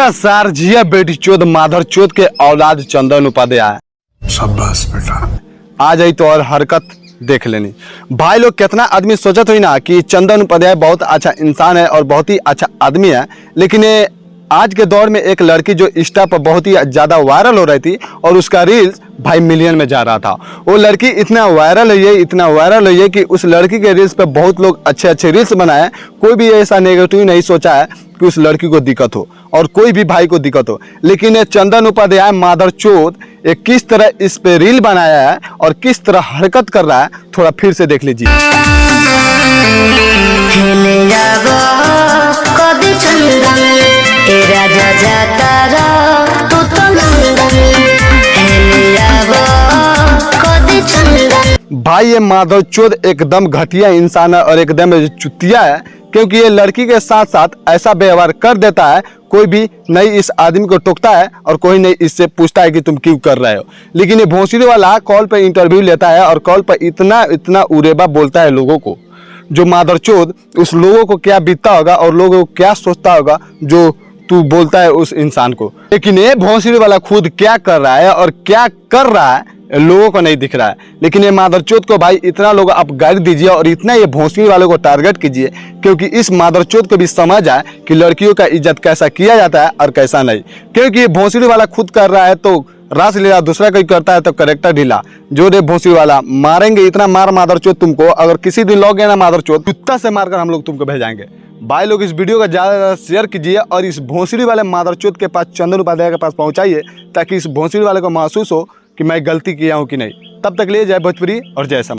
जिया सार जिया बेटी चोद माधर चोद के औलाद चंदन उपाध्याय। शाबाश बेटा। आ जाई तो और हरकत देख लेनी। भाई लोग कितना आदमी सोचत हुई ना कि चंदन उपाध्याय बहुत अच्छा इंसान है और बहुत ही अच्छा आदमी है, लेकिन ये आज के दौर में एक लड़की जो इंस्टा पर बहुत ही ज़्यादा वायरल हो रही थी और उसका रील्स भाई मिलियन में जा रहा था। वो लड़की इतना वायरल है कि उस लड़की के रील्स पे बहुत लोग अच्छे अच्छे रील्स बनाए। कोई भी ऐसा नेगेटिव नहीं सोचा है कि उस लड़की को दिक्कत हो और कोई भी भाई को दिक्कत हो, लेकिन ये चंदन उपाध्याय मादर चोद एक किस तरह इस पे रील बनाया है और किस तरह हरकत कर रहा है, थोड़ा फिर से देख लीजिए। भाई ये माधव चोद एकदम घटिया इंसान है और एकदम चुतिया है, क्योंकि ये लड़की के साथ साथ ऐसा व्यवहार कर देता है। कोई भी नहीं इस आदमी को टोकता है और कोई नहीं इससे पूछता है कि तुम क्यों कर रहे हो, लेकिन ये भोंसड़ी वाला कॉल पर इंटरव्यू लेता है और कॉल पर इतना उरेबा बोलता है लोगों को, जो माधव चोद उस लोगों को क्या बीतता होगा और लोगों को क्या सोचता होगा जो तू बोलता है उस इंसान को। लेकिन ये भोंसड़ी वाला खुद क्या कर रहा है और क्या कर रहा है लोगों को नहीं दिख रहा है। लेकिन ये मादरचोद को भाई इतना लोग आप गाइड दीजिए और इतना ये भोंसड़ी वालों को टारगेट कीजिए, क्योंकि इस मादरचोद को भी समझ आए कि लड़कियों का इज्जत कैसा किया जाता है और कैसा नहीं। क्योंकि ये भोंसड़ी वाला खुद कर रहा है तो रास लीला, दूसरा कोई करता है तो करेक्टर ढीला। जो रे भोंसड़ी वाला मारेंगे, इतना मार मादरचोद तुमको, अगर किसी दिन लौट गया ना मादरचोद, कुत्ता से मारकर हम लोग तुमको भेजाएंगे। भाई लोग इस वीडियो का ज़्यादा शेयर कीजिए और इस भोंसड़ी वाले मादरचोद के पास, चंदन उपाध्याय के पास पहुंचाइए, ताकि इस भोंसड़ी वाले को महसूस हो कि मैं गलती किया हूं कि नहीं। तब तक लिए जय भोजपुरी और जय सम।